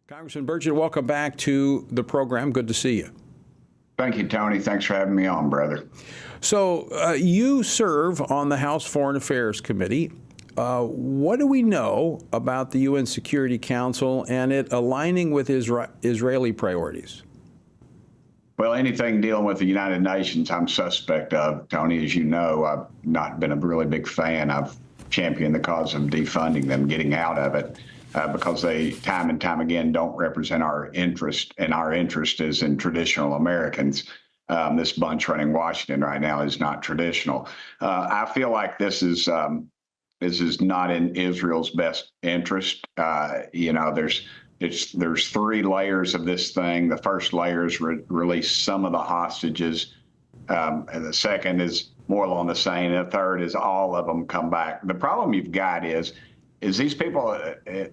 Congressman Burchett, welcome back to the program. Good to see you. Thank you, Tony. Thanks for having me on, brother. So you serve on the House Foreign Affairs Committee. What do we know about the UN Security Council and it aligning with Israeli priorities? Well, anything dealing with the United Nations, I'm suspect of. Tony, as you know, I've not been a really big fan. I've championed the cause of defunding them, getting out of it, because they, time and time again, don't represent our interest, and our interest is in traditional Americans. This bunch running Washington right now is not traditional. I feel like this is not in Israel's best interest. There's three layers of this thing. The first layer is release some of the hostages, and the second is more along the same, and the third is all of them come back. The problem you've got is these people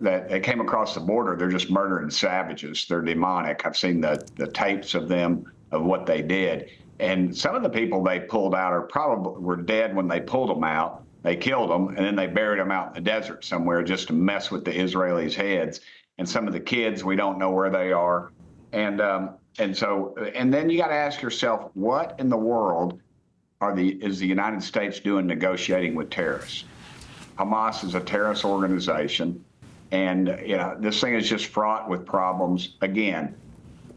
that came across the border, they're just murdering savages. They're demonic. I've seen the tapes of them, of what they did. And some of the people they pulled out were dead when they pulled them out. They killed them, and then they buried them out in the desert somewhere just to mess with the Israelis' heads. And some of the kids, we don't know where they are. And then you got to ask yourself, what in the world is the United States doing negotiating with terrorists? Hamas is a terrorist organization, and this thing is just fraught with problems. Again,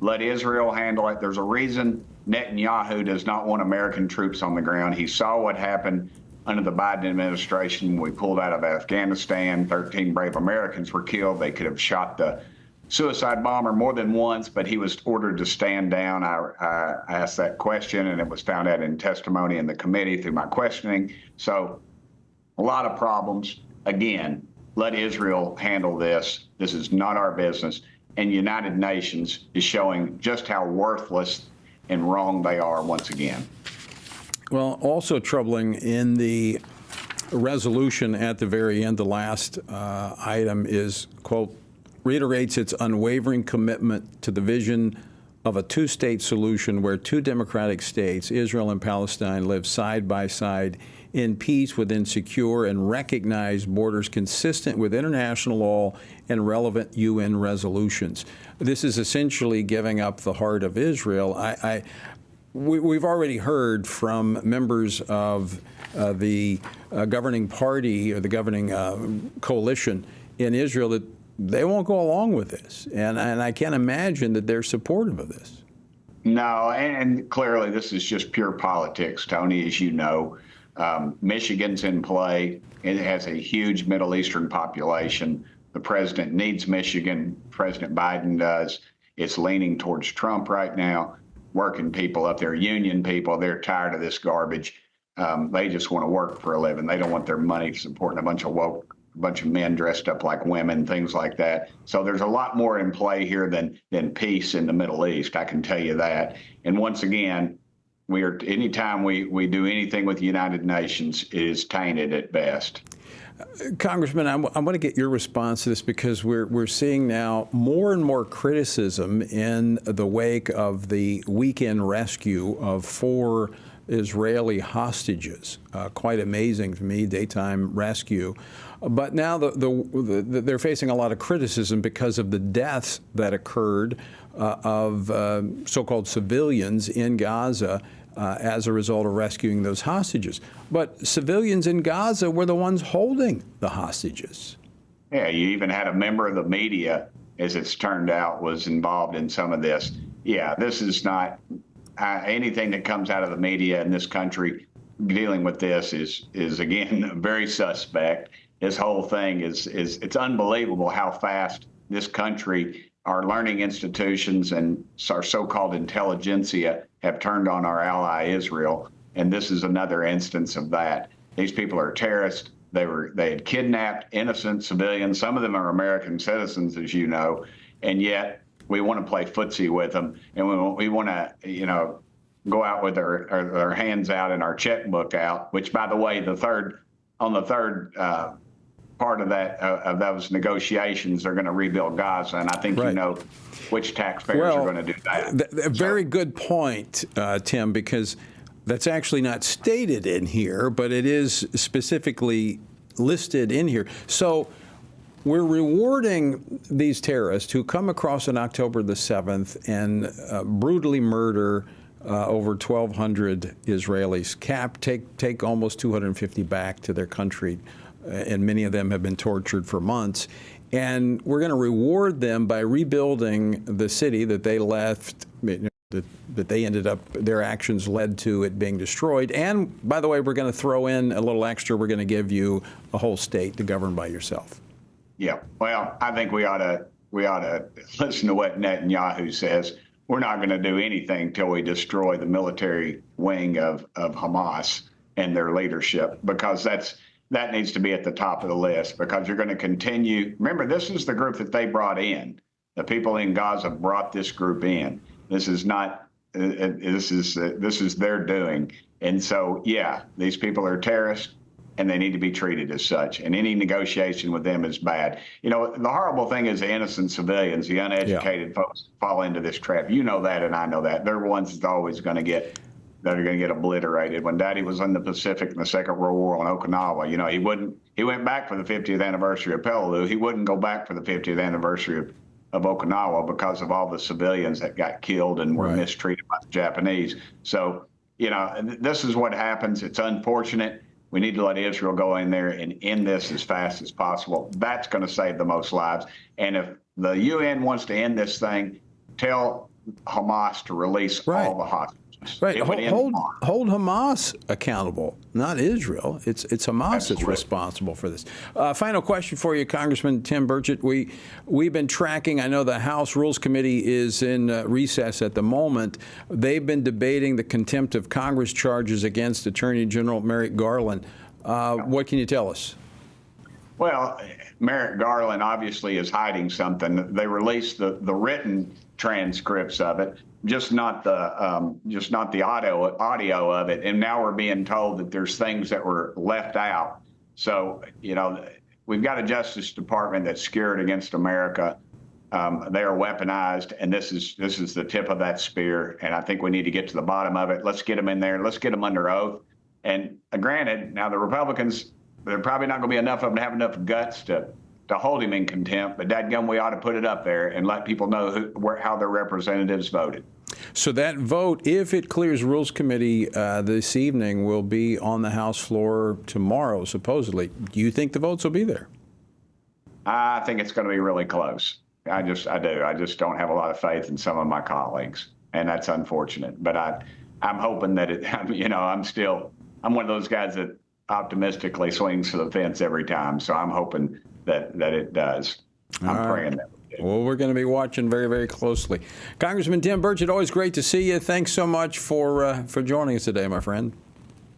let Israel handle it. There's a reason Netanyahu does not want American troops on the ground. He saw what happened under the Biden administration when we pulled out of Afghanistan. 13 brave Americans were killed. They could have shot the suicide bomber more than once, but he was ordered to stand down. I asked that question, and it was found out in testimony in the committee through my questioning. So a lot of problems. Again, let Israel handle this. This is not our business. And United Nations is showing just how worthless and wrong they are once again. Well, also troubling in the resolution at the very end, the last item is, quote, reiterates its unwavering commitment to the vision of a two-state solution where two democratic states, Israel and Palestine, live side by side in peace within secure and recognized borders consistent with international law and relevant UN resolutions. This is essentially giving up the heart of Israel. We've already heard from members of the governing party or the governing coalition in Israel that they won't go along with this. And I can't imagine that they're supportive of this. No, and clearly this is just pure politics, Tony, as you know. Michigan's in play. It has a huge Middle Eastern population. The president needs Michigan. President Biden does. It's leaning towards Trump right now. Working people up there, union people, they're tired of this garbage. They just want to work for a living. They don't want their money supporting a bunch of men dressed up like women, things like that. So there's a lot more in play here than peace in the Middle East, I can tell you that. And once again, anytime we do anything with the United Nations, it is tainted at best. Congressman, I want to get your response to this because we're seeing now more and more criticism in the wake of the weekend rescue of 4 Israeli hostages. Quite amazing to me, daytime rescue. But now they're facing a lot of criticism because of the deaths that occurred of so-called civilians in Gaza as a result of rescuing those hostages. But civilians in Gaza were the ones holding the hostages. Yeah, you even had a member of the media, as it's turned out, was involved in some of this. Yeah, this is not anything that comes out of the media in this country dealing with this is again, very suspect. This whole thing it's unbelievable how fast this country, our learning institutions and our so-called intelligentsia have turned on our ally Israel, and this is another instance of that. These people are terrorists. They had kidnapped innocent civilians. Some of them are American citizens, as you know, and yet we want to play footsie with them, and we want to, go out with our hands out and our checkbook out. Which, by the way, the third part of that of those negotiations, they're going to rebuild Gaza, and I think right. You know which taxpayers are going to do that. A very good point, Tim, because that's actually not stated in here, but it is specifically listed in here. So we're rewarding these terrorists who come across on October the 7th and brutally murder over 1,200 Israelis, take almost 250 back to their country, and many of them have been tortured for months. And we're going to reward them by rebuilding the city that they left, that they ended up, their actions led to it being destroyed. And by the way, we're going to throw in a little extra. We're going to give you a whole state to govern by yourself. Yeah, well, I think we ought to listen to what Netanyahu says. We're not going to do anything till we destroy the military wing of Hamas and their leadership, because that needs to be at the top of the list, because you're going to continue. Remember, this is the group that they brought in. The people in Gaza brought this group in. This is not. This is their doing. And so, yeah, these people are terrorists, and they need to be treated as such. And any negotiation with them is bad. You know, the horrible thing is the innocent civilians, the uneducated folks fall into this trap. You know that, and I know that. They're the ones that's always going to get obliterated. When Daddy was in the Pacific in the Second World War on Okinawa, you know, he went back for the 50th anniversary of Peleliu. He wouldn't go back for the 50th anniversary of Okinawa because of all the civilians that got killed and were mistreated by the Japanese. So, you know, this is what happens. It's unfortunate. We need to let Israel go in there and end this as fast as possible. That's going to save the most lives. And if the UN wants to end this thing, tell Hamas to release all the hostages. Right. Hold Hamas accountable, not Israel. It's Hamas that's responsible for this. Final question for you, Congressman Tim Burchett. We've been tracking. I know the House Rules Committee is in recess at the moment. They've been debating the contempt of Congress charges against Attorney General Merrick Garland. What can you tell us? Well, Merrick Garland obviously is hiding something. They released the written transcripts of it, just not the audio of it. And now we're being told that there's things that were left out. So, you know, we've got a Justice Department that's scared against America. They are weaponized, and this is the tip of that spear. And I think we need to get to the bottom of it. Let's get them in there. Let's get them under oath. And granted, now the Republicans, they're probably not going to be enough of them to have enough guts to hold him in contempt, but dadgum, we ought to put it up there and let people know how their representatives voted. So that vote, if it clears Rules Committee this evening, will be on the House floor tomorrow, supposedly. Do you think the votes will be there? I think it's going to be really close. I do. I just don't have a lot of faith in some of my colleagues, and that's unfortunate. But I'm hoping that I'm one of those guys that optimistically swings for the fence every time. So I'm hoping that it does. I'm praying that. Well, we're going to be watching very, very closely. Congressman Tim Burchett, always great to see you. Thanks so much for joining us today, my friend.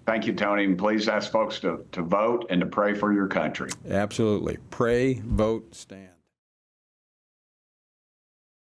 Thank you, Tony. And please ask folks to vote and to pray for your country. Absolutely. Pray, vote, stand.